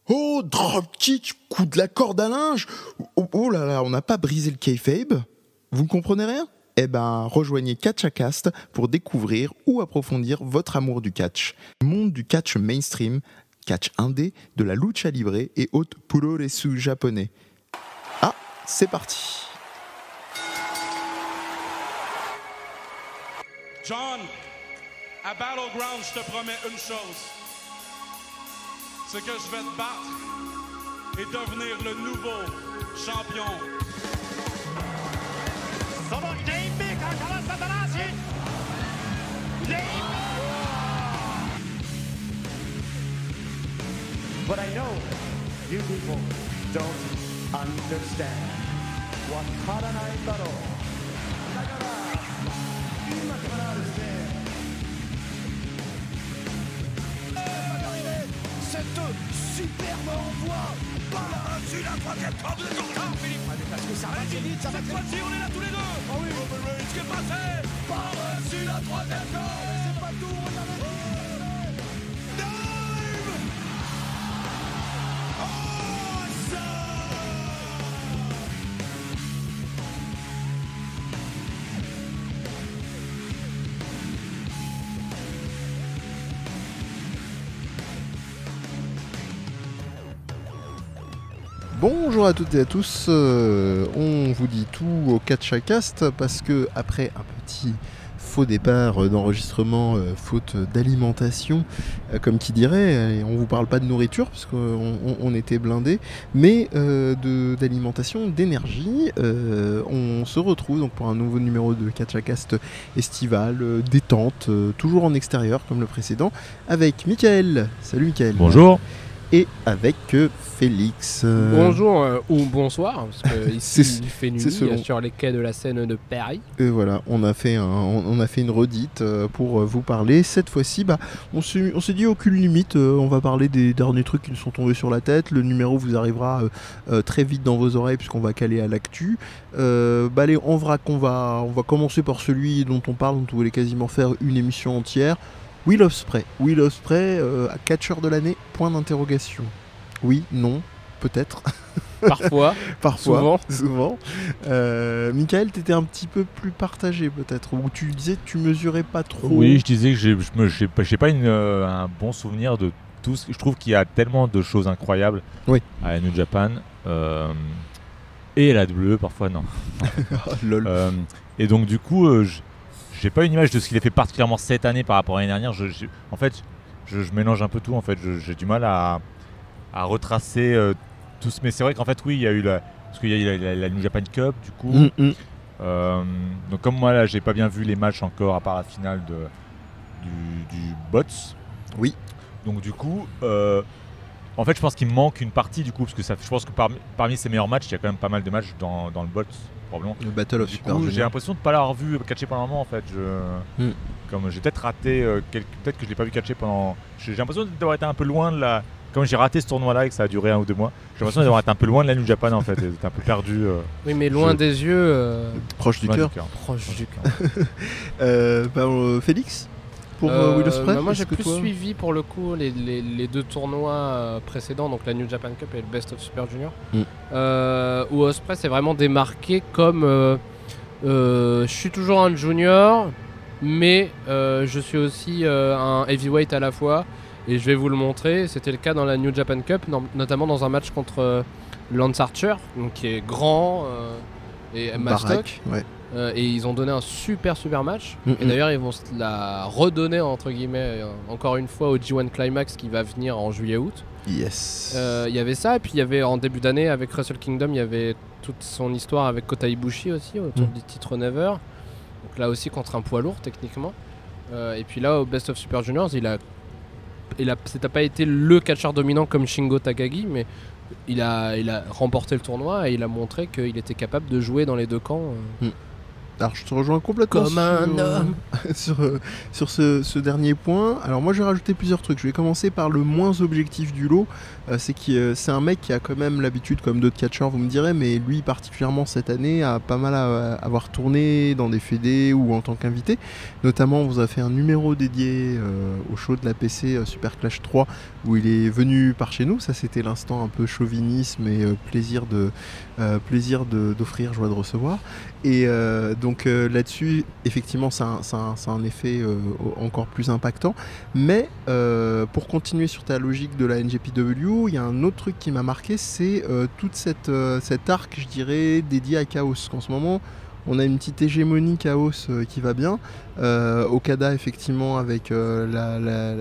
Oh, dropkick, coup de la corde à linge. Oh là là, on n'a pas brisé le kayfabe. Vous ne comprenez rien? Eh ben, rejoignez Catchacast pour découvrir ou approfondir votre amour du catch. Monde du catch mainstream, catch indé, de la lucha libre et autres puroresu japonais. Ah, c'est parti. John, à Battleground, je te promets une chose. C'est que je vais te battre et devenir le nouveau champion. But I know you people don't understand what Karanai Battle. Cette superbe envoi par-dessus la troisième corde de Jourdain, Philippe. Parce que ça va vite, ça va très vite. Cette fois-ci, on est là tous les deux. Ah oui, ce qui est passé par-dessus la troisième corde. Mais c'est pas tout, regardez. Bonjour à toutes et à tous, on vous dit tout au Catchacast parce que après un petit faux départ d'enregistrement, faute d'alimentation, comme qui dirait, on vous parle pas de nourriture parce qu'on était blindés, mais d'alimentation, d'énergie. On se retrouve donc pour un nouveau numéro de Catchacast estival, détente, toujours en extérieur comme le précédent, avec Mickaël. Salut Mickaël. Bonjour. Et avec Félix. Bonjour ou bonsoir, parce que ici il fait nuit selon. sur les quais de la Seine de Paris. Et voilà, on a fait une redite pour vous parler. Cette fois-ci, on s'est dit aucune limite, on va parler des derniers trucs qui nous sont tombés sur la tête. Le numéro vous arrivera très vite dans vos oreilles puisqu'on va caler à l'actu. Allez, on va commencer par celui dont on parle, dont on voulait quasiment faire une émission entière. Will Ospreay, catcheur de l'année, point d'interrogation. Oui, non, peut-être. Parfois, souvent. Mickaël, t'étais un petit peu plus partagé peut-être, où tu disais que tu mesurais pas trop. Oui, je disais que j'ai pas un bon souvenir de tout. Je trouve qu'il y a tellement de choses incroyables à la New Japan et à la WWE parfois non. Lol. Et donc du coup, j'ai pas une image de ce qu'il a fait particulièrement cette année par rapport à l'année dernière. En fait, je mélange un peu tout. En fait, j'ai du mal à retracer tout ce. Mais c'est vrai qu'en fait, oui, il y a eu parce qu'il y a eu la New Japan Cup du coup. Donc comme moi là, j'ai pas bien vu les matchs encore à part la finale du Bots. Oui. Donc du coup, en fait, je pense qu'il me manque une partie du coup parce que je pense que parmi ces meilleurs matchs, il y a quand même pas mal de matchs dans le Bots. Le Battle of Super Junior. J'ai l'impression de ne pas l'avoir vu catcher pendant un moment en fait. Comme j'ai peut-être raté, peut-être que je l'ai pas vu catcher pendant. J'ai l'impression d'avoir été un peu loin de la. Comme j'ai raté ce tournoi-là et que ça a duré 1 ou 2 mois, j'ai l'impression d'avoir été un peu loin de la New Japan en fait. J'étais un peu perdu. Oui, mais loin des yeux. Proche du cœur. Proche du cœur. Félix pour Will Ospreay. Moi j'ai plus suivi pour le coup les deux tournois précédents, donc la New Japan Cup et le Best of Super Junior, où Ospreay s'est vraiment démarqué comme je suis toujours un junior, mais je suis aussi un heavyweight à la fois, et je vais vous le montrer. C'était le cas dans la New Japan Cup, notamment dans un match contre Lance Archer, donc qui est grand et mastoc. Et ils ont donné un super match. Et d'ailleurs ils vont se la redonner entre guillemets encore une fois au G1 Climax qui va venir en juillet-août. Yes. Il y avait ça, et puis il y avait en début d'année avec Wrestle Kingdom, il y avait toute son histoire avec Kota Ibushi aussi autour du titre Never. Donc là aussi contre un poids lourd techniquement. Et puis là au Best of Super Juniors, c'était pas été le catcheur dominant comme Shingo Takagi, mais il a remporté le tournoi et il a montré qu'il était capable de jouer dans les deux camps. Alors je te rejoins complètement Comme un homme. sur ce dernier point. Alors moi je vais rajouter plusieurs trucs. Je vais commencer par le moins objectif du lot. C'est un mec qui a quand même l'habitude, comme d'autres catcheurs vous me direz, mais lui particulièrement cette année a pas mal à avoir tourné dans des fédés ou en tant qu'invité. Notamment on vous a fait un numéro dédié au show de la PC Super Clash 3 où il est venu par chez nous. Ça c'était l'instant un peu chauvinisme et plaisir d'offrir, joie de recevoir. Et donc là-dessus, effectivement, ça a un effet encore plus impactant. Mais pour continuer sur ta logique de la NJPW, il y a un autre truc qui m'a marqué, c'est toute cet arc, je dirais, dédié à Chaos. En ce moment, on a une petite hégémonie Chaos qui va bien. Okada, effectivement, avec la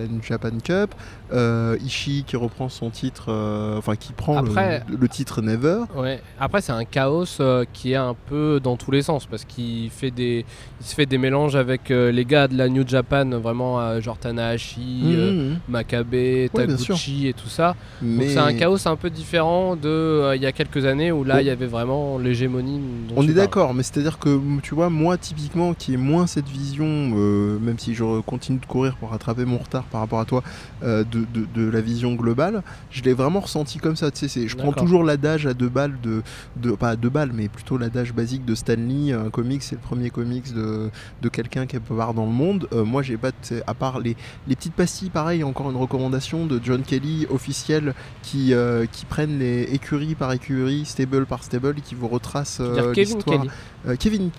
New Japan Cup. Ishii qui reprend son titre, qui prend le titre Never. Ouais. Après, c'est un Chaos qui est un peu dans tous les sens parce qu'il se fait des mélanges avec les gars de la New Japan, vraiment genre Tanahashi, Makabe, Taguchi et tout ça. Donc c'est un Chaos un peu différent de il y a quelques années où là il y avait vraiment l'hégémonie. On est d'accord, mais c'est-à-dire que tu vois, moi typiquement qui ai moins cette vision, même si je continue de courir pour rattraper mon retard par rapport à toi, de la vision globale, je l'ai vraiment ressenti comme ça. Tu sais, je prends toujours l'adage à 2 balles pas à 2 balles, mais plutôt l'adage basique de Stan Lee. Un comics, c'est le premier comics de quelqu'un qui est peu voir dans le monde. Moi, j'ai pas, à part les petites pastilles, pareil, encore une recommandation de John Kelly officiel qui prennent les écuries par écurie, stable par stable, et qui vous retrace l'histoire. Kevin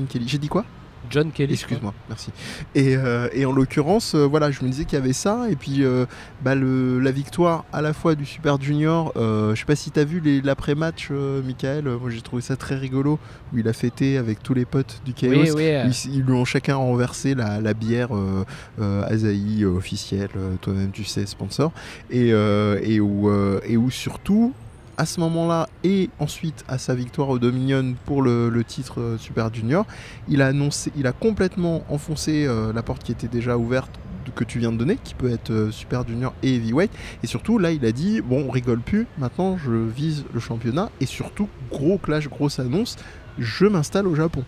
Kelly. J'ai dit quoi ? John Kelly. Excuse-moi, merci. Et en l'occurrence, voilà, je me disais qu'il y avait ça, et puis la victoire à la fois du Super Junior, je sais pas si t'as vu l'après-match, Michael, moi j'ai trouvé ça très rigolo, où il a fêté avec tous les potes du Chaos. Oui. Ils lui ont chacun renversé la bière Asahi officielle, toi-même tu sais, sponsor, et où surtout, à ce moment-là et ensuite à sa victoire au Dominion pour le titre Super Junior, il a complètement enfoncé la porte qui était déjà ouverte que tu viens de donner, qui peut être Super Junior et Heavyweight, et surtout là il a dit bon, on rigole plus, maintenant je vise le championnat, et surtout gros clash, grosse annonce, je m'installe au Japon.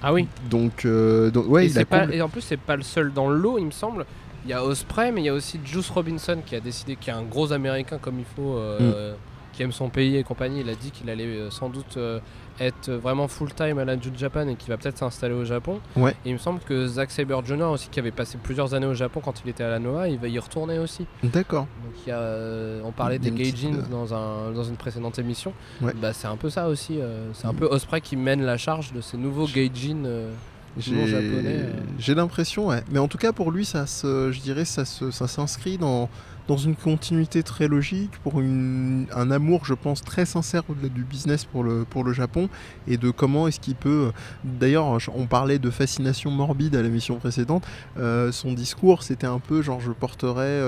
Ah oui. Donc ouais, et en plus c'est pas le seul dans le lot, il me semble. Il y a Ospreay, mais il y a aussi Juice Robinson qui a décidé, qui est un gros américain comme il faut, qui aime son pays et compagnie. Il a dit qu'il allait sans doute être vraiment full-time à la New Japan et qu'il va peut-être s'installer au Japon. Ouais. Et il me semble que Zack Sabre Jr. aussi, qui avait passé plusieurs années au Japon quand il était à la Noah, il va y retourner aussi. D'accord. Donc on parlait des Gaijins dans une précédente émission. Ouais. Bah, c'est un peu ça aussi. C'est un peu Ospreay qui mène la charge de ces nouveaux Gaijins japonais. J'ai l'impression, ouais. Mais en tout cas pour lui, ça s'inscrit dans une continuité très logique, pour un amour, je pense, très sincère au-delà du business pour le Japon, et de comment est-ce qu'il peut... D'ailleurs, on parlait de fascination morbide à l'émission précédente. Son discours, c'était un peu genre, je porterai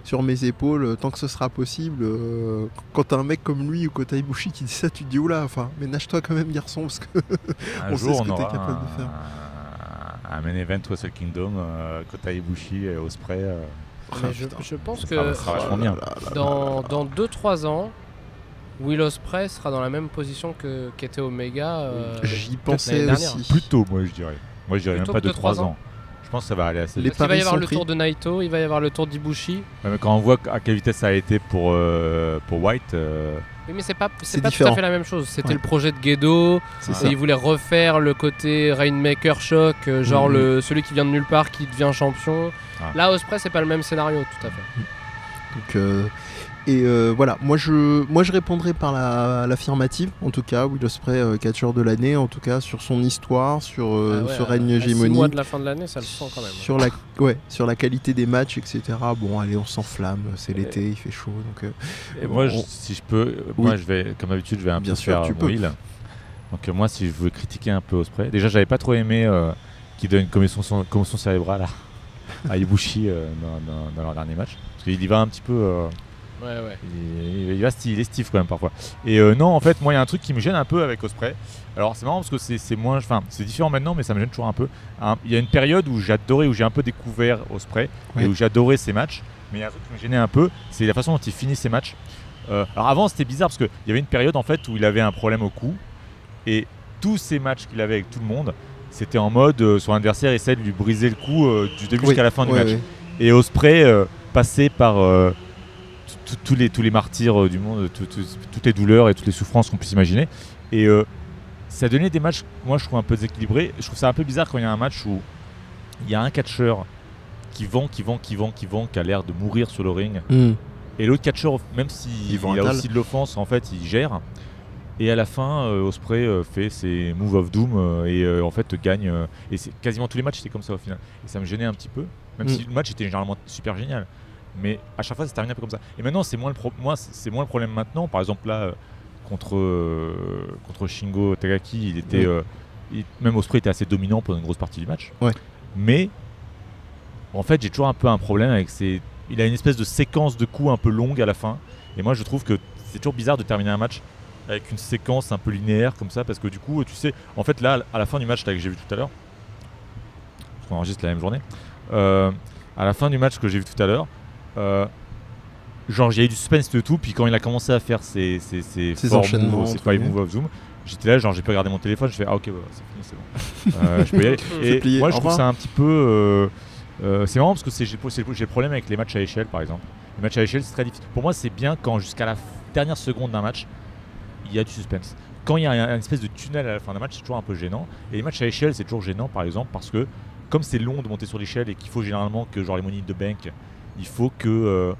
sur mes épaules tant que ce sera possible. Quand t'as un mec comme lui ou Kota Ibushi qui dit ça, tu te dis oula, mais nage-toi quand même, garçon, parce que on sait ce que t'es capable de faire. Un main event Wrestle Kingdom, Kota Ibushi et Ospreay. Mais je pense que ça sera vachement bien. Dans 2-3 ans, Will Ospreay sera dans la même position qu'était Omega. J'y pensais aussi. Plutôt, moi je dirais. Moi je dirais même pas de 3 ans. Je pense que ça va aller assez vite. Il va y avoir le tour de Naito, il va y avoir le tour d'Ibushi. Ouais, mais quand on voit à quelle vitesse ça a été pour White... Oui, mais c'est pas différent. tout à fait la même chose. C'était le projet de Gedo. Et il voulait refaire le côté Rainmaker Shock, genre celui qui vient de nulle part qui devient champion. Là, Ospreay, c'est pas le même scénario, tout à fait. Donc, voilà, moi je répondrai par l'affirmative, en tout cas, Will Ospreay, catcheur de l'année, en tout cas, sur son histoire, sur ce règne hégémonie. 6 mois de la fin de l'année, ça le sent quand même. Sur la qualité des matchs, etc. Bon, allez, on s'enflamme, c'est l'été, il fait chaud. Donc, et moi, si je peux, moi, je vais, comme d'habitude, je vais un peu faire mon heal. Donc, moi, si je veux critiquer un peu Ospreay, déjà, j'avais pas trop aimé qu'il donne une commotion cérébrale à Ibushi dans leur dernier match. Parce qu'il y va un petit peu... Ouais. Il est Steve quand même parfois. Et non, en fait, moi, il y a un truc qui me gêne un peu avec Ospreay. Alors, c'est marrant parce que c'est moins... Enfin, c'est différent maintenant, mais ça me gêne toujours un peu. Il y a une période où j'adorais, où j'ai un peu découvert Ospreay et où j'adorais ses matchs. Mais il y a un truc qui me gênait un peu, c'est la façon dont il finit ses matchs. Alors avant, c'était bizarre parce qu'il y avait une période en fait où il avait un problème au cou. Et tous ces matchs qu'il avait avec tout le monde, c'était en mode son adversaire essaie de lui briser le cou du début jusqu'à la fin du match. Oui. Et Ospreay passait par tous les martyrs du monde, toutes les douleurs et toutes les souffrances qu'on puisse imaginer. Et ça donnait des matchs, moi je trouve un peu déséquilibrés. Je trouve ça un peu bizarre quand il y a un match où il y a un catcheur qui vend, qui a l'air de mourir sur le ring. Et l'autre catcheur, même s'il a aussi de l'offense, en fait, il gère. Et à la fin, Ospreay fait ses moves of doom et en fait gagne. Et quasiment tous les matchs, c'était comme ça au final. Et ça me gênait un petit peu, même si le match était généralement super génial. Mais à chaque fois, ça termine un peu comme ça. Et maintenant, c'est moins le problème maintenant. Par exemple, là, contre Shingo Takagi, il était, même Ospreay était assez dominant pendant une grosse partie du match. Ouais. Mais en fait, j'ai toujours un peu un problème avec il a une espèce de séquence de coups un peu longue à la fin. Et moi, je trouve que c'est toujours bizarre de terminer un match avec une séquence un peu linéaire comme ça, parce que du coup, tu sais, en fait, là, à la fin du match là, que j'ai vu tout à l'heure, parce qu'on enregistre la même journée, à la fin du match que j'ai vu tout à l'heure, genre, il y a eu du suspense de tout, puis quand il a commencé à faire ses enchaînements, ses 5 moves of zoom, j'étais là, genre, j'ai pas regardé mon téléphone, je fais ah ok, bah, c'est fini, c'est bon. Je peux y aller. Et plié, moi, je trouve ça un petit peu. C'est marrant parce que j'ai le problème avec les matchs à échelle, par exemple. Les matchs à échelle, c'est très difficile. Pour moi, c'est bien quand jusqu'à la dernière seconde d'un match, il y a du suspense. Quand il y a une espèce de tunnel à la fin d'un match, c'est toujours un peu gênant. Et les matchs à échelle, c'est toujours gênant, par exemple, parce que comme c'est long de monter sur l'échelle et qu'il faut généralement que, genre, les Money in the Bank, il faut que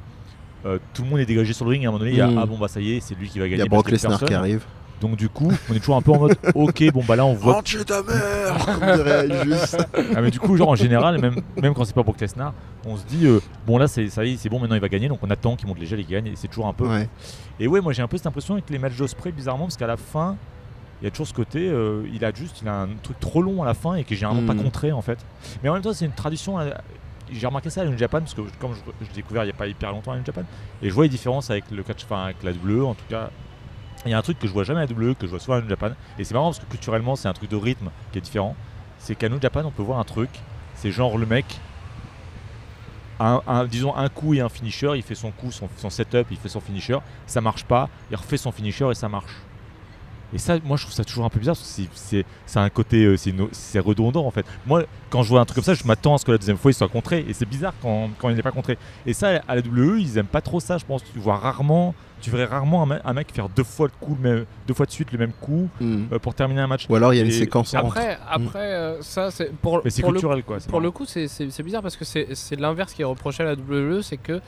tout le monde est dégagé sur le ring. Et à un moment donné, il y a ah bon, bah ça y est, c'est lui qui va gagner. Il y a Brock Lesnar qui arrive. Donc du coup, on est toujours un peu en mode ok, bon bah là on voit. Rentre chez ta mère. Juste. Ah mais du coup, genre en général, même quand c'est pas Brock Lesnar, on se dit bon là ça y est, c'est bon, maintenant il va gagner, donc on attend qu'il monte l'échelle et qu'il gagne, et c'est toujours un peu. Ouais. Et ouais, moi j'ai un peu cette impression avec les matchs d'Ospreay bizarrement, parce qu'à la fin, il y a toujours ce côté, il a un truc trop long à la fin et qui est généralement pas contré en fait. Mais en même temps, c'est une tradition. J'ai remarqué ça à New Japan, parce que comme je l'ai découvert il y a pas hyper longtemps à New Japan, et je vois les différences avec le catch, enfin avec la WWE en tout cas. Il y a un truc que je vois jamais à WWE, que je vois souvent à New Japan, et c'est marrant parce que culturellement c'est un truc de rythme qui est différent. C'est qu'à New Japan on peut voir un truc, c'est genre le mec, disons un coup et un finisher, il fait son coup, son setup, il fait son finisher, ça marche pas, il refait son finisher et ça marche. Et ça, moi je trouve ça toujours un peu bizarre, parce que c'est un côté, c'est redondant en fait. Moi quand je vois un truc comme ça, je m'attends à ce que la deuxième fois il soit contré, et c'est bizarre quand il n'est pas contré. Et ça à la WWE ils aiment pas trop ça, je pense. Tu verrais rarement un mec faire deux fois de suite le même coup pour terminer un match. Ou alors il y a une séquence après ça c'est mais c'est culturel quoi. Pour le coup c'est bizarre, parce que c'est l'inverse qui est reproché à la WWE, c'est que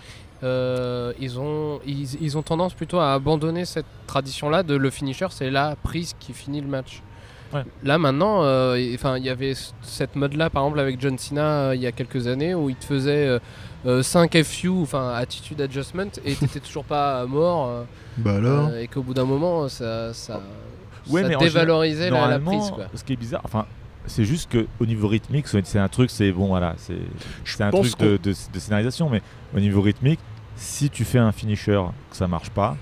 ils ont tendance plutôt à abandonner cette tradition-là de le finisher, c'est la prise qui finit le match. Ouais. Là maintenant, il y avait cette mode-là par exemple avec John Cena il y a quelques années, où il te faisait 5 FU, enfin attitude adjustment, et t'étais toujours pas mort. Et qu'au bout d'un moment, ça dévalorisait la prise. Quoi. Ce qui est bizarre, enfin. C'est juste qu'au niveau rythmique, c'est un truc, c'est bon, voilà, c'est un truc de scénarisation, mais au niveau rythmique, si tu fais un finisher que ça marche pas,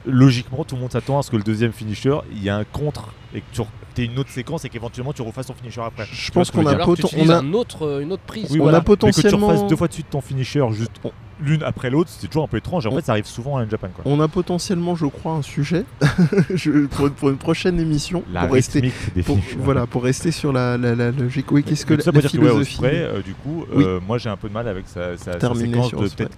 logiquement, tout le monde s'attend à ce que le deuxième finisher, il y a un contre et que tu aies une autre séquence et qu'éventuellement tu refasses ton finisher après. Je pense qu'on a une autre prise. Oui, voilà. potentiellement. Mais que tu refasses deux fois de suite ton finisher juste l'une après l'autre, c'est toujours un peu étrange. En fait, ça arrive souvent à New Japan. Quoi. On a potentiellement, je crois, un sujet pour une prochaine émission. Pour rester sur la logique. Oui, qu'est-ce que la philosophie du coup, moi j'ai un peu de mal avec sa séquence de peut-être.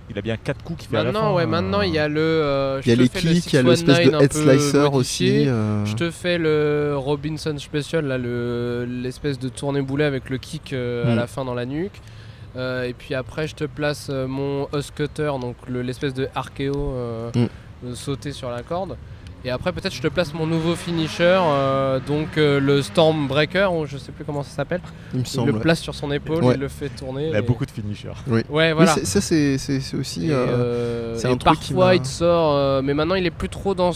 Il a bien 4 coups qu'il fait à la fin. Maintenant il y a il y a les kicks, il y a l'espèce de head slicer aussi. Je te fais le Robinson Special, là, l'espèce de tourné-boulet avec le kick à la fin dans la nuque. Et puis après je te place mon Husk-Cutter, donc l'espèce de archéo sauter sur la corde. Et après peut-être je te place mon nouveau finisher, donc le Stormbreaker, ou je sais plus comment ça s'appelle. Il le place sur son épaule, il le fait tourner. Il a beaucoup de finishers. Oui. Ouais, voilà. Oui, ça c'est aussi c'est un truc parfois il te sort, mais maintenant il est plus trop dans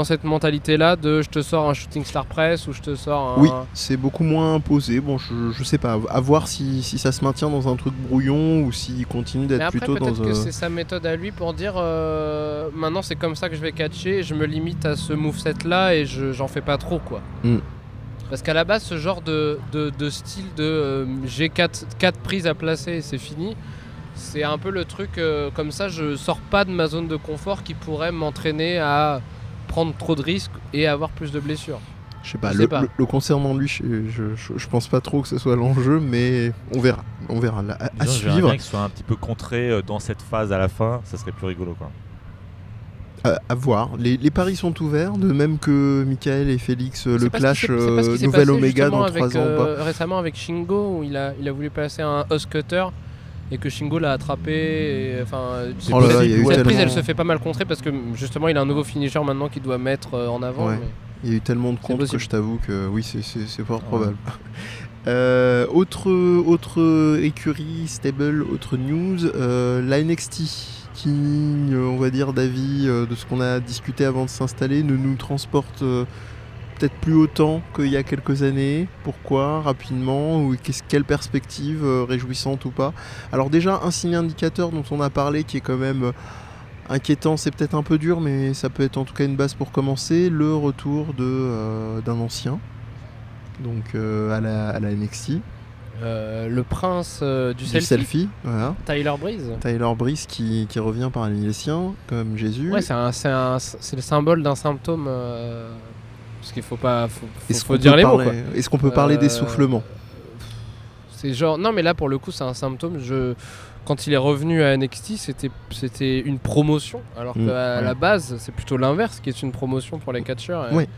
cette mentalité-là de je te sors un Shooting Star Press ou je te sors un... Oui, c'est beaucoup moins imposé. Bon, je sais pas, à voir si ça se maintient dans un truc brouillon ou s'il continue d'être plutôt dans... peut-être que c'est sa méthode à lui pour dire maintenant c'est comme ça que je vais catcher, je me limite à ce moveset-là et j'en fais pas trop, quoi. Parce qu'à la base, ce genre de style de j'ai 4 prises à placer et c'est fini, c'est un peu le truc comme ça, je sors pas de ma zone de confort qui pourrait m'entraîner à prendre trop de risques et avoir plus de blessures. Je sais pas, Je sais pas. le concernant lui, je pense pas trop que ce soit l'enjeu, mais on verra là, à Disons, j'aimerais suivre. bien qu'il soit un petit peu contré dans cette phase à la fin, ça serait plus rigolo quoi. À voir. Les paris sont ouverts, de même que Michael et Félix, le C'est pas ce clash qui s'est- c'est pas ce qui s'est Nouvelle passé Oméga justement dans 3 avec, ans ou pas. récemment avec Shingo où il a voulu passer un House Cutter et que Shingo l'a attrapé. Enfin, Oh là là, il y a eu cette prise tellement- elle se fait pas mal contrer parce que justement il a un nouveau finisher maintenant qu'il doit mettre en avant. Ouais. mais- Il y a eu tellement de comptes que possible. je t'avoue que oui, c'est fort Ouais. probable. Autre écurie, stable, autre news, la NXT qui, on va dire d'avis de ce qu'on a discuté avant de s'installer, ne nous transporte peut-être plus autant qu'il y a quelques années. Pourquoi? Rapidement, ou quelle perspective, réjouissante ou pas? Alors déjà, un signe indicateur dont on a parlé qui est quand même inquiétant, c'est peut-être un peu dur, mais ça peut être en tout cas une base pour commencer, le retour d'un ancien, donc à la NXT, le prince du du selfie, voilà. Tyler Breeze. Tyler Breeze qui revient parmi les siens, comme Jésus. Ouais, c'est le symbole d'un symptôme. Parce qu'il faut pas. Est-ce Faut qu'on dire peut les mots, parler- quoi. Est-ce qu'on peut parler d'essoufflement? C'est genre. Non, mais là, pour le coup, c'est un symptôme. Quand il est revenu à NXT, c'était une promotion. Alors qu'à la base, c'est plutôt l'inverse qui est une promotion pour les catcheurs. Ouais.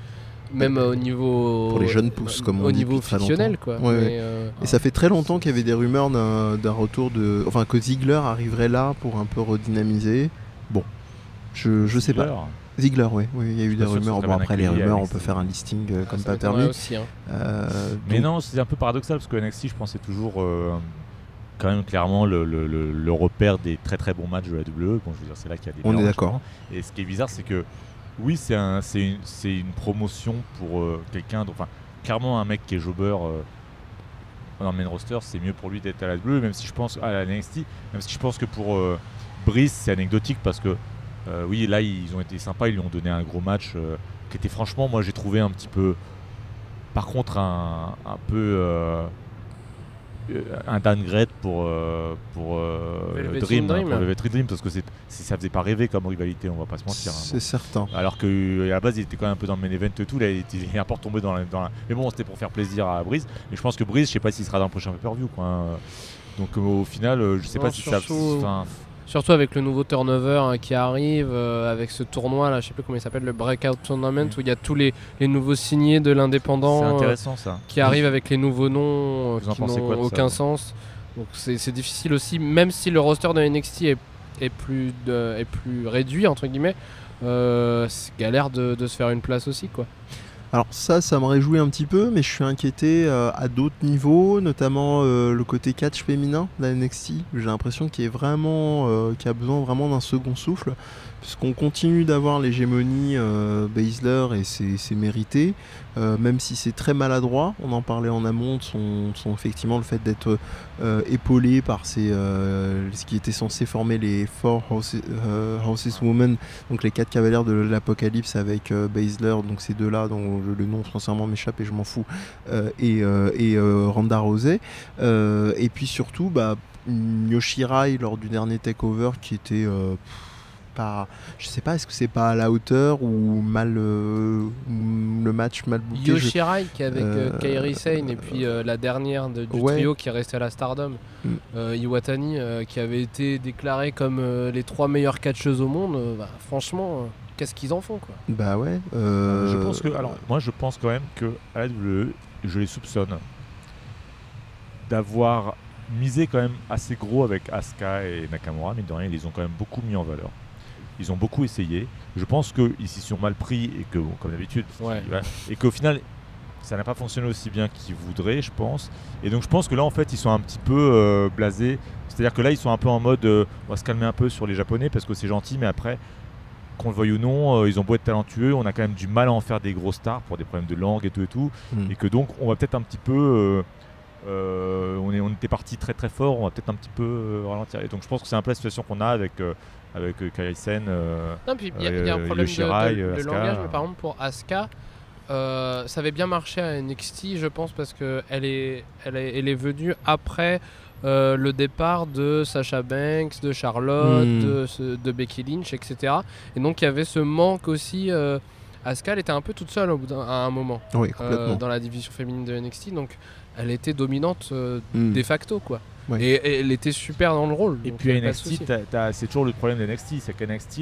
Même au niveau. Pour les jeunes pousses, comme on Au dit niveau depuis très fictionnel, longtemps. quoi. Ouais, Mais, ouais. Et ça fait très longtemps qu'il y avait des rumeurs d'un retour de. Enfin, que Ziggler arriverait là pour un peu redynamiser. Bon, je sais pas. Ziggler, oui, il y a eu des pas sûr que ce rumeurs. serait Bon, bien après, les accueilli rumeurs, on avec peut ça. faire un listing comme ça pas m'étonnerait permis. aussi, hein. Mais Donc, non, c'est un peu paradoxal parce que NXT, je pense, c'est toujours quand même clairement le repère des très très bons matchs de la WWE. Bon, je veux dire, c'est là qu'il y a des On est meilleurs d'accord. matchs. Et ce qui est bizarre, c'est que oui, c'est une promotion pour quelqu'un. Enfin, clairement, un mec qui est jobber dans le main roster, c'est mieux pour lui d'être à la WWE, même si je pense à la NXT, même si je pense que pour Breeze, c'est anecdotique parce que oui, là, ils ont été sympas, ils lui ont donné un gros match qui était franchement, moi, j'ai trouvé un petit peu. Par contre, un peu un downgrade pour Velvet Dream, Dream. pour Velvet Dream, parce que ça faisait pas rêver comme rivalité, on va pas se mentir. Hein, c'est certain. alors que à la base il était quand même un peu dans le main event et tout, là il est un peu retombé dans la... Mais bon, c'était pour faire plaisir à Breeze, mais je pense que Breeze, je sais pas s'il sera dans le prochain pay-per-view quoi, hein. Donc au final, je sais Non, pas si ça... surtout- enfin, Surtout avec le nouveau turnover qui arrive, avec ce tournoi là, je sais plus comment il s'appelle, le Breakout Tournament, où il y a tous les nouveaux signés de c'est l'indépendant intéressant ça. qui arrivent avec les nouveaux noms Vous en qui pensez quoi n'ont de ça, aucun vous sens. Donc c'est difficile aussi, même si le roster de NXT est plus réduit entre guillemets, c'est galère de se faire une place aussi quoi. Alors ça me réjouit un petit peu, mais je suis inquiété à d'autres niveaux, notamment le côté catch féminin de la NXT. J'ai l'impression qu'il a besoin vraiment d'un second souffle, puisqu'on continue d'avoir l'hégémonie Baszler et c'est mérité, même si c'est très maladroit. On en parlait en amont de son effectivement le fait d'être épaulé par ce qui était censé former les Four Horses Women, donc les 4 cavalières de l'Apocalypse avec Baszler, donc ces deux-là dont le nom sincèrement m'échappe et je m'en fous, et Ronda Rousey, et puis surtout Yoshirai lors du dernier takeover qui était pas, je sais pas, est-ce que c'est pas à la hauteur ou mal le match mal booké. Yoshirai qui est avec Kairi Sane et puis la dernière du Ouais. trio qui est restée à la Stardom, Iwatani qui avait été déclarée comme les 3 meilleures catcheuses au monde. Franchement, qu'est-ce qu'ils en font quoi. Bah ouais. Je pense que, alors, moi je pense quand même que à la WWE, je les soupçonne d'avoir misé quand même assez gros avec Asuka et Nakamura, mais de rien, ils les ont quand même beaucoup mis en valeur. Ils ont beaucoup essayé. Je pense qu'ils s'y sont mal pris et que, bon, comme d'habitude, Ouais. voilà, et qu'au final, ça n'a pas fonctionné aussi bien qu'ils voudraient, je pense. Et donc je pense que là, en fait, ils sont un petit peu blasés. C'est-à-dire que là, ils sont un peu en mode, on va se calmer un peu sur les Japonais parce que c'est gentil, mais après, qu'on le veuille ou non, ils ont beau être talentueux, on a quand même du mal à en faire des grosses stars pour des problèmes de langue et tout. Et que donc, on va peut-être un petit peu... on était parti très très fort, on va peut-être un petit peu ralentir. Et donc je pense que c'est un peu la situation qu'on a avec Kairi Sane. Non, puis il y a un problème Yoshirai, de Asuka. langage, mais par exemple pour Asuka, ça avait bien marché à NXT, je pense, parce qu'elle est venue après le départ de Sasha Banks, de Charlotte, de Becky Lynch, etc. Et donc il y avait ce manque aussi Asuka, elle était un peu toute seule à un moment Oui, complètement. dans la division féminine de NXT, donc elle était dominante Mm. de facto, quoi. Ouais. Et elle était super dans le rôle. Et donc puis y à avait pas de NXT, souci. c'est toujours le problème de NXT, c'est qu'à NXT,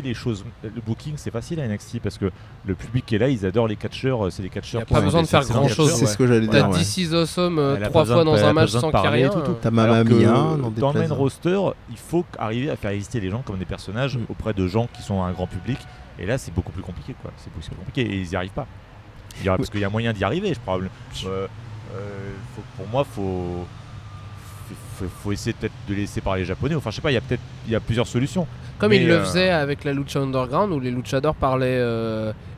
le booking c'est facile à NXT parce que le public qui est là, ils adorent les catcheurs, c'est les catcheurs. Y a pas besoin de faire grand-chose, C'est ce que j'allais T'as dire. ouais. This is Awesome Elle a 3 pas besoin fois de- dans elle a un pas match besoin de sans qu'il y ait parler, rien. tout. T'as Alors Mamma que Mia, n'en dans le déplaise. main roster, il faut arriver à faire exister les gens comme des personnages Mm. auprès de gens qui sont un grand public. Et là, c'est beaucoup plus compliqué, quoi. C'est beaucoup plus compliqué et ils n'y arrivent pas. Parce qu'il y a moyen d'y arriver, je crois. Pour moi, faut essayer peut-être de laisser parler les Japonais. Enfin, je sais pas. Il y a plusieurs solutions. Comme Mais, ils le faisaient avec la Lucha Underground où les luchadors parlaient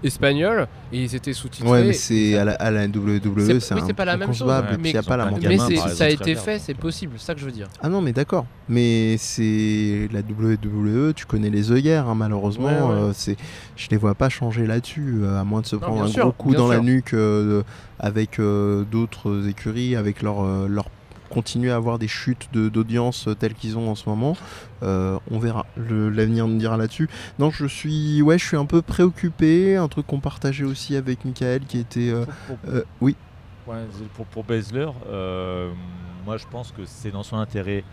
espagnol et ils étaient sous-titrés. Ouais, mais c'est à la WWE, c'est oui, c'est pas la même chose, inconcevable, ouais. et puis il n'y a Ils ont pas la pas de mentalité. Mais gamin, par ça a exemple, été très fait, bien. c'est possible, c'est ça que je veux dire. Ah non, mais d'accord. Mais c'est la WWE, tu connais les œillères, hein, malheureusement. Ouais. Je les vois pas changer là-dessus, à moins de se prendre bien un sûr, gros coup bien dans la sûr. nuque avec d'autres écuries, avec leur continuer à avoir des chutes d'audience telles qu'ils ont en ce moment. On verra. L'avenir nous dira là-dessus. Non, je suis un peu préoccupé. Un truc qu'on partageait aussi avec Michael qui était. Oui. Ouais, pour Baszler, moi je pense que c'est dans son intérêt.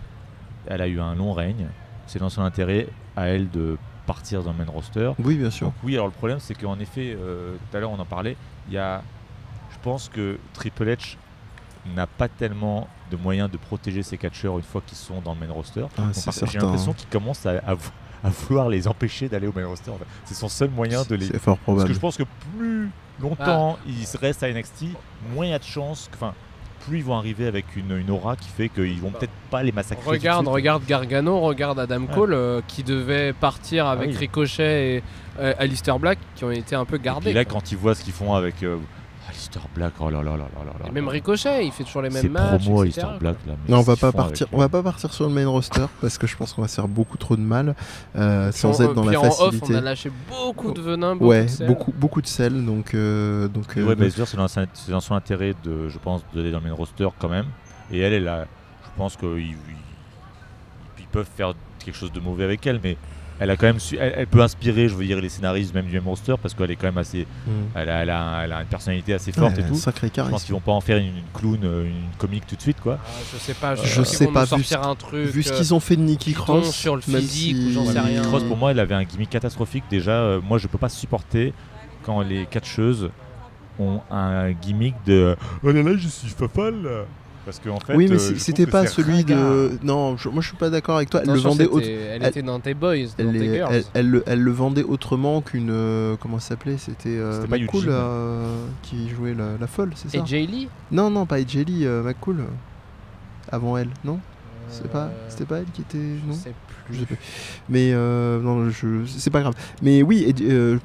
Elle a eu un long règne. C'est dans son intérêt à elle de partir dans le main roster. Oui, bien sûr. Donc oui, alors le problème c'est qu'en effet, tout à l'heure on en parlait, je pense que Triple H n'a pas tellement de moyens de protéger ses catcheurs une fois qu'ils sont dans le main roster. Ah, Donc, c'est j'ai certain. l'impression qu'il commence à vouloir les empêcher d'aller au main roster. En fait. C'est son seul moyen de les... C'est fort Parce probable. que je pense que plus longtemps ils restent à NXT, moins il y a de chances... Enfin, plus ils vont arriver avec une aura qui fait qu'ils vont peut-être pas les massacrer. tout de suite. Regarde Gargano, regarde Adam Cole qui devait partir avec oui. Ricochet et Aleister Black qui ont été un peu Et gardés. puis là, quoi. quand ils voient ce qu'ils font avec Aleister Black, oh là là là là là là. Et même Ricochet, il fait toujours les Ces mêmes matchs. promos etc., Aleister Black là. mais Non, on ce va qu'ils pas font partir. avec, On va pas partir sur le main roster parce que je pense qu'on va se faire beaucoup trop de mal sans être dans puis la en off, facilité. on a lâché beaucoup de venin, beaucoup Ouais, de sel. beaucoup de sel. Donc, Ouais, Baszler, c'est dans son intérêt de, je pense, d'aller dans le main roster quand même. Et elle a, je pense qu'ils peuvent faire quelque chose de mauvais avec elle, mais elle a quand même elle peut inspirer, je veux dire, les scénaristes même du même roster parce qu'elle est quand même assez, elle a une personnalité assez forte et tout. Sacré Je charisme. pense qu'ils vont pas en faire une clown, une comique tout de suite quoi. Ah, je sais pas, Je sais pas, vu sortir un truc. Vu ce qu'ils ont fait de Nikki bidon Cross, sur le même physique si- ou j'en sais rien. Cross pour moi, elle avait un gimmick catastrophique déjà. Moi, je peux pas supporter quand les catcheuses ont un gimmick de oh là là, je suis folle. Parce qu'en fait, oui, mais je c'était trouve pas que c'est celui ringard. de. Non, moi je suis pas d'accord avec toi. Elle le Attention, vendait elle était dans tes boys, dans Elle, tes est- girls. elle le vendait autrement qu'une. Comment ça s'appelait C'était C'était pas McCool Eugene. qui jouait la folle, c'est ça Et Jay Lee Non, pas AJ Lee, McCool. Avant elle, non C'était pas elle qui était. Je Non sais Je sais plus. plus. Mais non, c'est pas grave. Mais oui,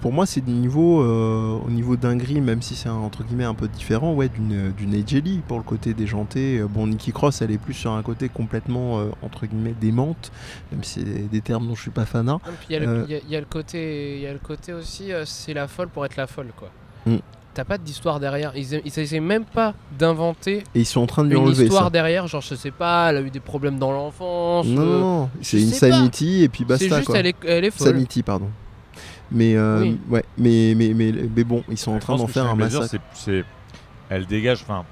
pour moi, c'est au niveau dinguerie, même si c'est entre guillemets un peu différent, ouais, d'une AJ Lee pour le côté déjanté. Bon, Nikki Cross, elle est plus sur un côté complètement entre guillemets démente, même si c'est des termes dont je suis pas fanat. Non, puis il y a le côté aussi, c'est la folle pour être la folle, quoi. Mm. T'as pas d'histoire derrière. Ils essaient même pas d'inventer Et ils sont en train de lui une enlever histoire ça. derrière. Genre, je sais pas, elle a eu des problèmes dans l'enfance. Non, c'est je une sais pas. sanity et puis basta c'est juste, quoi. elle est folle. Sanity, pardon. Mais Oui. ouais, mais bon, ils sont en Je train pense d'en que faire un Shayna Baszler, massacre. elle dégage. Enfin,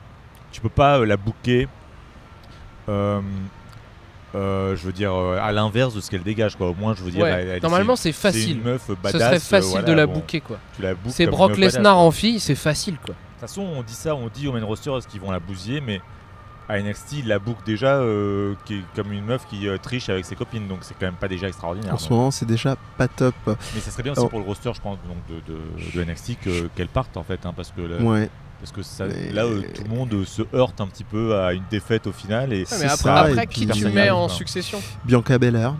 tu peux pas la booker. Je veux dire à l'inverse de ce qu'elle dégage quoi. Au moins je veux dire Ouais. Normalement, c'est c'est facile. une meuf Ce badass, serait facile voilà, de la bon, booker, quoi. tu la bookes C'est comme Brock une meuf Lesnar badass, en fille, c'est facile, quoi. de toute façon on dit au main roster est-ce qu'ils vont la bousiller, mais à NXT ils la bookent déjà qui est comme une meuf qui triche avec ses copines, donc c'est quand même pas déjà extraordinaire. En ce moment, c'est déjà pas top. Mais ça serait bien aussi Alors- pour le roster je pense donc de NXT qu'elle parte en fait hein, parce que Ouais. parce que ça, Mais- là tout le monde se heurte un petit peu à une défaite au final et Ouais, C'est mais ça, après et qui puis- tu personne mets n'y en arrive, quoi. succession Bianca Belair,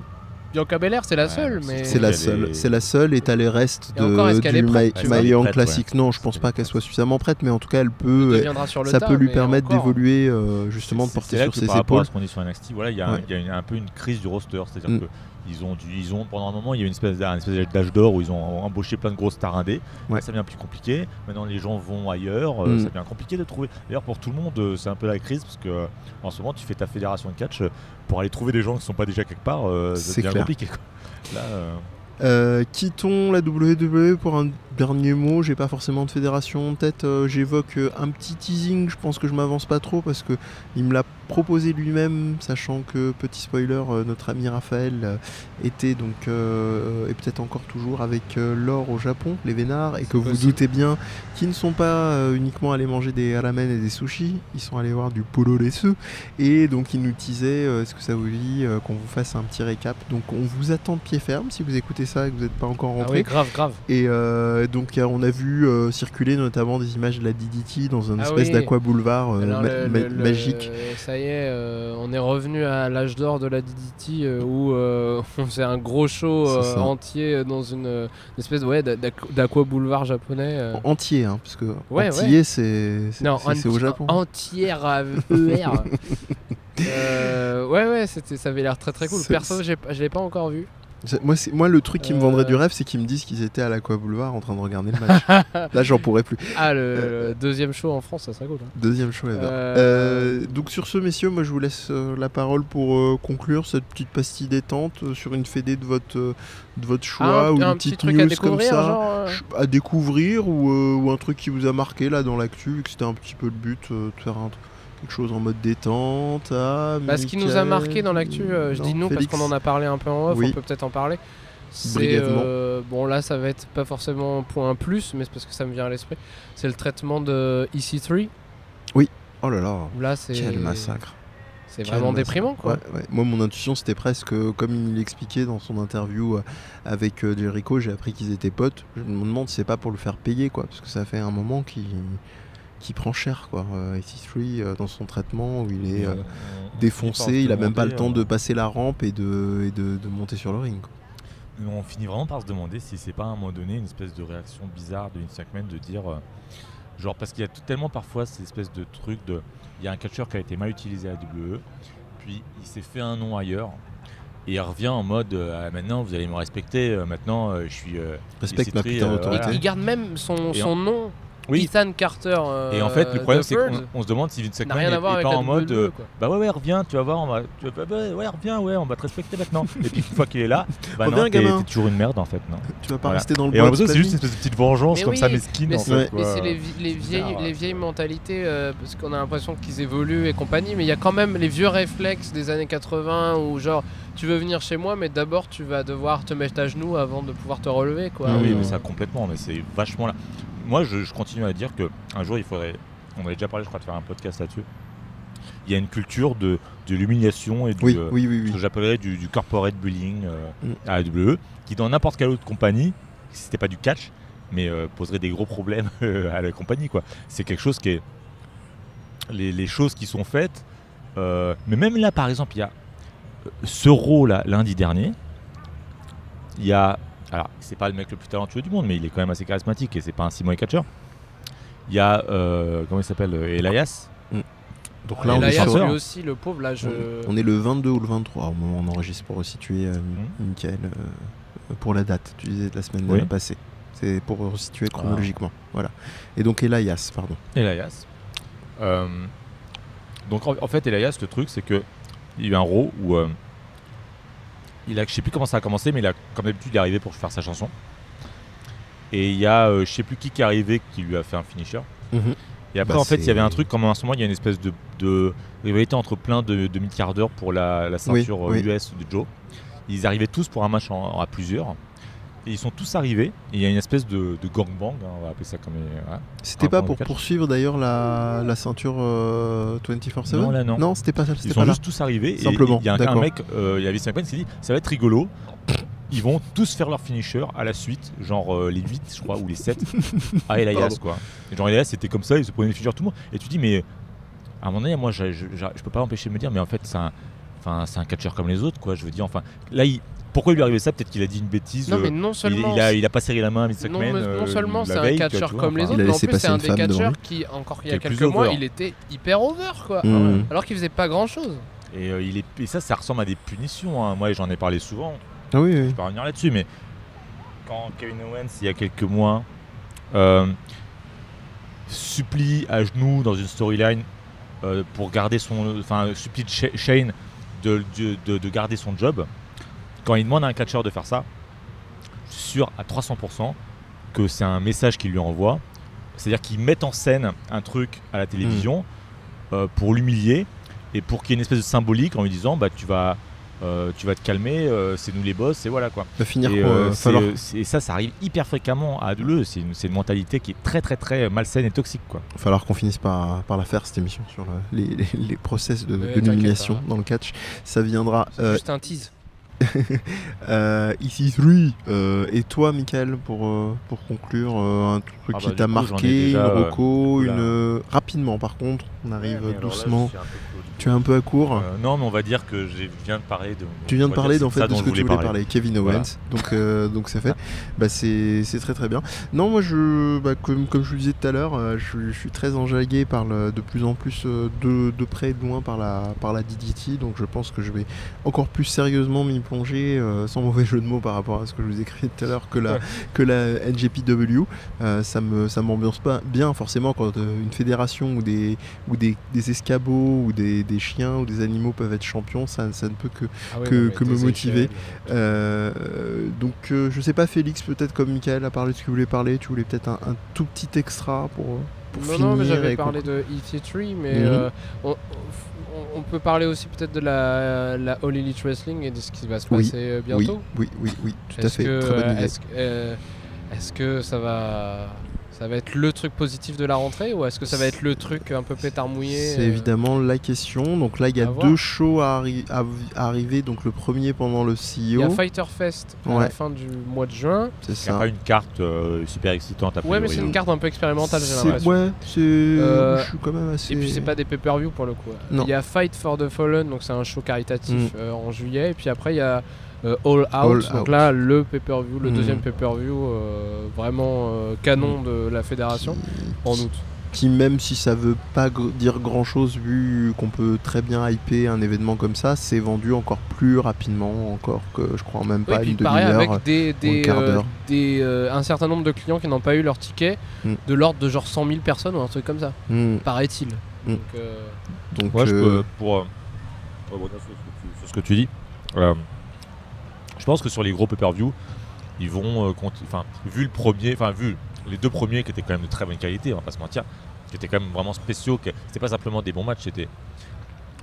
Bianca Belair, c'est la Ouais, seule, mais mais c'est la elle seule. est- C'est la seule et t'as les restes Et encore, est-ce qu'elle est du prête, tu vois My Young Prête, Classic. ouais. Non, je pense pas qu'elle soit suffisamment prête, mais en tout cas, elle elle peut. deviendra sur le Ça tas, peut lui mais permettre encore. d'évoluer, justement, de C'est porter là sur que ses par rapport épaules. à ce qu'on dit sur NXT, voilà, il y a, Ouais. un peu une crise du roster, c'est-à-dire Mm. que ils ont pendant un moment il y a eu une espèce d'âge d'or où ils ont embauché plein de grosses stars indées. Ouais. Ça devient plus compliqué. Maintenant les gens vont ailleurs, Mm. ça devient compliqué de trouver. D'ailleurs pour tout le monde c'est un peu la crise parce que en ce moment tu fais ta fédération de catch pour aller trouver des gens qui sont pas déjà quelque part, ça C'est devient clair. compliqué. Quoi. Là, Quittons la WWE pour un dernier mot. J'ai pas forcément de fédération en tête. J'évoque un petit teasing. Je pense que je m'avance pas trop parce que il me l'a proposé lui-même, sachant que, petit spoiler, notre ami Raphaël était donc et peut-être encore toujours avec l'or au Japon, les Vénards, et que vous doutez bien qu'ils ne sont pas uniquement allés manger des ramen et des sushis, ils sont allés voir du polo desu, et donc il nous teasait est-ce que ça vous dit qu'on vous fasse un petit récap. Donc on vous attend de pied ferme si vous écoutez ça et que vous n'êtes pas encore rentré. Ah oui, grave. Et donc on a vu circuler notamment des images de la DDT dans un espèce d'Aqua Boulevard magique. Ça y est, on est revenu à l'âge d'or de la DDT où on faisait un gros show entier dans une espèce d'Aqua Boulevard japonais. Entier, hein, parce que entier c'est au Japon. Entière à ER. Ça avait l'air très très cool. Perso, je l'ai pas encore vu. Moi, le truc qui me vendrait du rêve, c'est qu'ils me disent qu'ils étaient à l'Aqua Boulevard en train de regarder le match. Là, j'en pourrais plus. Le deuxième show en France, ça serait cool. Hein. Deuxième show ever. Donc sur ce, messieurs, moi je vous laisse la parole pour conclure cette petite pastille détente sur une fédé de votre choix, ou une petite news comme ça à découvrir, ou un truc qui vous a marqué là dans l'actu, vu que c'était un petit peu le but de faire quelque chose en mode détente. Ce qui nous a marqué dans l'actu, je dis nous Félix, parce qu'on en a parlé un peu en off, on peut peut-être en parler. C'est bon, là ça va être pas forcément point plus, mais c'est parce que ça me vient à l'esprit. C'est le traitement de EC3. Oui. Oh là là. Là, quel massacre. C'est vraiment déprimant, quoi. Ouais. Moi, mon intuition, c'était presque comme il l'expliquait dans son interview avec Jericho. J'ai appris qu'ils étaient potes. Je me demande si c'est pas pour le faire payer, quoi, parce que ça fait un moment qui prend cher, quoi. EC3 dans son traitement où il est défoncé, il a même pas le temps de passer la rampe et de monter sur le ring, quoi. On finit vraiment par se demander si c'est pas à un moment donné une espèce de réaction bizarre de Vince McMahon de dire genre, parce qu'il y a tellement parfois ces espèces de trucs il y a un catcheur qui a été mal utilisé à la WWE, puis il s'est fait un nom ailleurs et il revient en mode maintenant vous allez me respecter, maintenant je suis respecte ma putain d'autorité. Il garde même son nom. Oui. Ethan Carter. Et en fait, le problème, c'est qu'on se demande si Vince McMahon n'est pas en mode reviens, tu vas voir, on va te respecter maintenant. Et puis, une fois qu'il est là, non, t'es toujours une merde en fait. Non. Tu vas pas rester dans le bois. Et en c'est juste une espèce de petite vengeance comme ça, mesquine. Mais c'est les vieilles mentalités, parce qu'on a l'impression qu'ils évoluent et compagnie, mais il y a quand même les vieux réflexes des années 80 où, genre, tu veux venir chez moi, mais d'abord, tu vas devoir te mettre à genoux avant de pouvoir te relever, quoi. Oui, mais ça complètement, mais c'est vachement là. Moi, je continue à dire qu'un jour, il faudrait... On avait déjà parlé, je crois, de faire un podcast là-dessus. Il y a une culture de l'humiliation et ce que j'appellerais du corporate bullying à la WWE, qui dans n'importe quelle autre compagnie, si c'était pas du catch, mais poserait des gros problèmes à la compagnie, quoi. C'est quelque chose qui est... Les choses qui sont faites... mais même là, par exemple, il y a ce rôle-là, lundi dernier, il y a... Alors, c'est pas le mec le plus talentueux du monde, mais il est quand même assez charismatique et c'est pas un si mauvais catcheur. Il y a, comment il s'appelle, Elias. Donc là, Elias, lui aussi, le pauvre, là, on est le 22 ou le 23 au moment où on enregistre pour resituer Michael pour la date, tu disais, de la semaine passée. C'est pour resituer chronologiquement. Voilà. Et donc Elias, pardon. Elias. Donc en fait, Elias, le truc, c'est qu'il y a eu un Raw où... je sais plus comment ça a commencé, mais comme d'habitude, il est arrivé pour faire sa chanson. Et il y a, je sais plus qui est arrivé, qui lui a fait un finisher. Et après, en fait, il y avait un truc, comme en ce moment, il y a une espèce de rivalité entre plein de mid-cardeurs pour la ceinture US de Joe. Ils arrivaient tous pour un match à plusieurs. Et ils sont tous arrivés. Et il y a une espèce de gangbang, on va appeler ça comme... C'était pas pour poursuivre d'ailleurs la ceinture 24/7 ? Non, là non. Non, c'était pas ça. Ils sont juste tous arrivés. Simplement. Il y a un mec, il y a Vince McMahon qui s'est dit, ça va être rigolo. Ils vont tous faire leur finisher à la suite, genre les 8 je crois, ou les 7 à Elias, quoi. Et genre Elias c'était comme ça, il se prenait les finisher tout le monde. Et tu dis, mais à un moment donné, moi je peux pas m'empêcher de me dire, mais en fait c'est un catcheur comme les autres, quoi. Je veux dire, enfin, là pourquoi il lui est arrivé ça? Peut-être qu'il a dit une bêtise. Non, mais non seulement il a pas serré la main à Vince McMahon. Non seulement c'est un catcheur comme les autres, mais en plus c'est un des catcheurs qui, encore il y a quelques mois, il était hyper over, quoi. Alors qu'il faisait pas grand chose. Et ça ressemble à des punitions, hein. Moi j'en ai parlé souvent. Ah oui. Je peux pas revenir là-dessus, mais quand Kevin Owens, il y a quelques mois, supplie à genoux dans une storyline pour garder supplie Shane de garder son job. Quand il demande à un catcheur de faire ça, sûr à 300% que c'est un message qu'ils lui envoient. C'est-à-dire qu'ils mettent en scène un truc à la télévision pour l'humilier et pour qu'il y ait une espèce de symbolique en lui disant tu vas te calmer, c'est nous les boss, et voilà quoi. Va finir et ça arrive hyper fréquemment à AEW. C'est une mentalité qui est très très très malsaine et toxique quoi. Il va falloir qu'on finisse par la faire cette émission sur les process de l'humiliation dans le catch. Ça viendra. C'est juste un tease. Ici 3 et toi Michael pour conclure un truc qui t'a marqué, une reco, rapidement par contre on arrive doucement. Tu es un peu à court. Non, mais on va dire que je viens de parler de. Tu viens de parler en fait de ce que tu voulais parler. Kevin Owens. Voilà. Donc c'est fait. C'est très très bien. Non, moi comme je le disais tout à l'heure, je suis très enjagué par de plus en plus de près et de loin par la DDT. Donc je pense que je vais encore plus sérieusement m'y plonger, sans mauvais jeu de mots par rapport à ce que je vous ai écrit tout à l'heure, que la NJPW. Ça m'ambiance pas bien forcément quand une fédération ou des escabeaux ou des chiens ou des animaux peuvent être champions, ça ne peut que me motiver. Donc je sais pas, Félix, peut-être comme Michael a parlé de ce qu'il voulait parler, tu voulais peut-être un tout petit extra pour finir. Non, mais j'avais parlé de EC3, mais on peut parler aussi peut-être de la All Elite Wrestling et de ce qui va se passer bientôt. Oui, tout à fait. Très bonne idée. Est-ce que ça va être le truc positif de la rentrée ou est-ce que ça va être le truc un peu pétard mouillé C'est évidemment la question. Donc là, il y a 2 shows à arriver. Donc le premier pendant le CEO. Il y a Fighter Fest à la fin du mois de juin. C'est ça. Il n'y a pas une carte super excitante à mais c'est une carte un peu expérimentale, j'ai l'impression. Je suis quand même assez... Et puis c'est pas des pay-per-view pour le coup. Il y a Fight for the Fallen, donc c'est un show caritatif en juillet. Et puis après, il y a All Out, donc là le pay-per-view, le deuxième pay-per-view vraiment canon de la fédération en août. Qui même si ça veut pas dire grand chose vu qu'on peut très bien hyper un événement comme ça, c'est vendu encore plus rapidement encore que je crois même pas une demi-heure avec un certain nombre de clients qui n'ont pas eu leur ticket de l'ordre de genre 100 000 personnes ou un truc comme ça, paraît-il. Donc je peux pour sur ce que tu dis. Je pense que sur les gros pay-per-view, ils vont vu les 2 premiers qui étaient quand même de très bonne qualité, on va pas se mentir, qui étaient quand même vraiment spéciaux, c'était pas simplement des bons matchs, c'était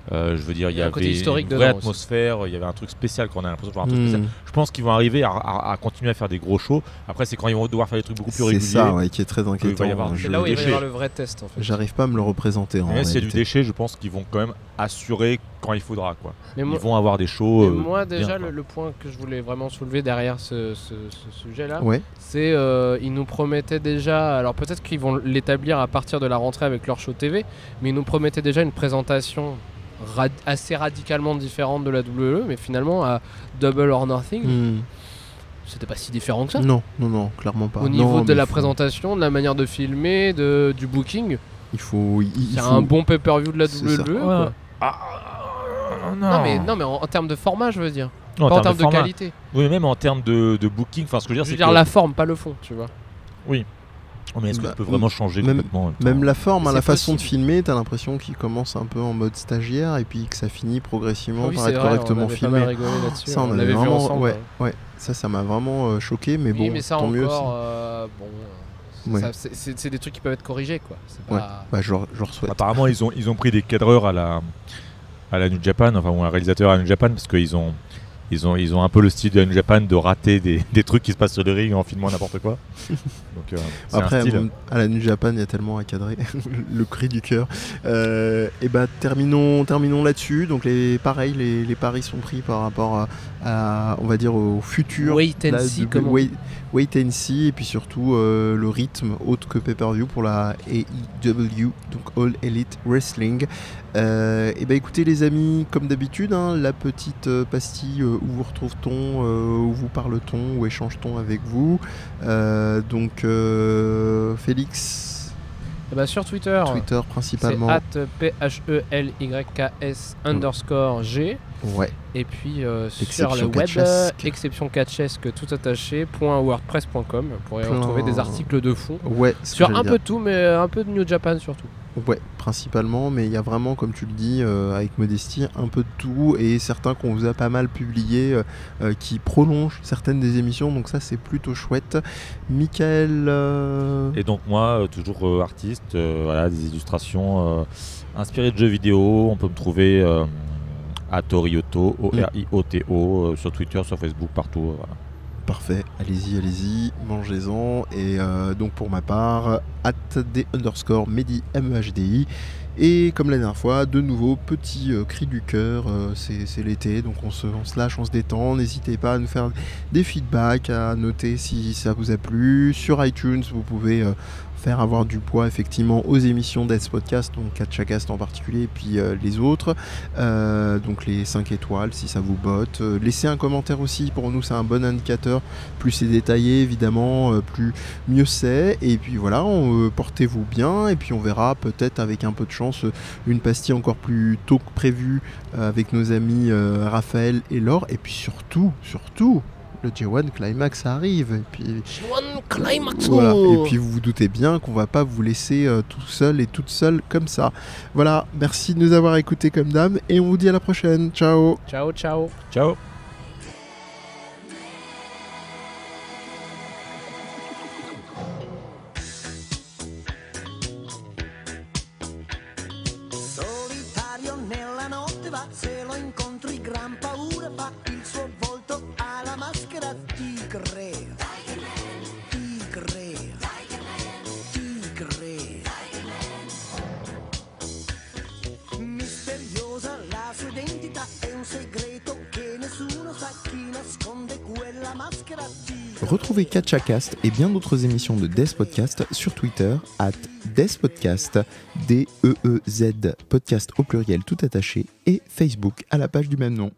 je veux dire, il y avait une vraie atmosphère, il y avait un truc spécial quand on a l'impression de voir un truc spécial. Je pense qu'ils vont arriver à continuer à faire des gros shows. Après, c'est quand ils vont devoir faire des trucs beaucoup plus réguliers. C'est ça, qui est très inquiétant. C'est là où il va y avoir le vrai test en fait. J'arrive pas à me le représenter. S'il y a du déchet, je pense qu'ils vont quand même assurer quand il faudra quoi. Ils vont avoir des shows. Moi déjà, le point que je voulais vraiment soulever derrière ce sujet-là, c'est ils nous promettaient déjà, alors peut-être qu'ils vont l'établir à partir de la rentrée avec leur show TV, mais ils nous promettaient déjà une présentation assez radicalement différente de la WWE, mais finalement à Double or Nothing c'était pas si différent que ça. Non, clairement pas. Au niveau de la présentation, de la manière de filmer, du booking, c'est un bon pay-per-view de la WWE. Non mais en termes de format, je veux dire. Non, pas en termes de qualité. Oui, même en termes de booking, enfin ce que je veux dire, c'est la forme, pas le fond, tu vois. Oui. Mais est-ce que tu peux vraiment changer complètement même la forme, la façon de filmer, t'as l'impression qu'il commence un peu en mode stagiaire et puis que ça finit progressivement par être correctement filmé. Ça, on avait vraiment, vu ensemble. Ça m'a vraiment choqué, mais bon, mais ça tant mieux aussi. C'est des trucs qui peuvent être corrigés, quoi. Je leur souhaite. Apparemment, ils ont pris des cadreurs à la New Japan, ou un réalisateur à la New Japan, parce qu'ils ont un peu le style de la New Japan de rater des trucs qui se passent sur le ring en filmant n'importe quoi. Donc, après, à la New Japan, il y a tellement à cadrer. Le cri du cœur. Et terminons là-dessus. Donc les paris sont pris par rapport à on va dire au futur. Wait and see, et puis surtout le rythme autre que pay-per-view pour la AEW, donc All Elite Wrestling. Écoutez les amis, comme d'habitude, la petite pastille où vous retrouve-t-on, où vous parle-t-on, où échange-t-on avec vous. Donc Félix. Sur Twitter. Twitter principalement. C'est @PHELYKS_G. Ouais. Et puis sur le web, exception catchesque tout attaché .wordpress.com pour y retrouver des articles de fond. Ouais. Sur un peu de tout, mais un peu de New Japan surtout. Ouais, principalement, mais il y a vraiment, comme tu le dis, avec modestie, un peu de tout, et certains qu'on vous a pas mal publiés qui prolongent certaines des émissions, donc ça c'est plutôt chouette. Michael Et donc moi, toujours artiste, voilà, des illustrations inspirées de jeux vidéo. On peut me trouver à Torioto, O-R-I-O-T-O, sur Twitter, sur Facebook, partout. Voilà. Parfait, allez-y, mangez-en. Et donc pour ma part, @D_Mehdi, M-E-H-D-I. Et comme la dernière fois, de nouveau, petit cri du cœur, c'est l'été, donc on se lâche, on se détend. N'hésitez pas à nous faire des feedbacks, à noter si ça vous a plu. Sur iTunes, vous pouvez faire avoir du poids effectivement aux émissions d'S Podcast, donc KatchaCast en particulier, et puis les autres, donc les 5 étoiles si ça vous botte. Laissez un commentaire aussi, pour nous c'est un bon indicateur, plus c'est détaillé évidemment, plus mieux c'est. Et puis voilà, portez-vous bien, et puis on verra peut-être avec un peu de chance une pastille encore plus tôt que prévu avec nos amis Raphaël et Laure. Et puis surtout le J1 Climax arrive, et puis J1 Climax. voilà. Et puis vous vous doutez bien qu'on va pas vous laisser tout seul et toute seule comme ça. Voilà, merci de nous avoir écoutés comme d'hab, et on vous dit à la prochaine. Ciao. Ciao, ciao. Ciao. Solitario nella notte va, se lo incontri gran paura fa, il suo volto ha la maschera tigre. Misteriosa la sua identità, è un segreto che nessuno sa, chi nasconde quella maschera tigre. Retrouvez KatchaCast et bien d'autres émissions de Death Podcast sur Twitter @DeathPodcast, D-E-E-Z, podcast au pluriel tout attaché, et Facebook à la page du même nom.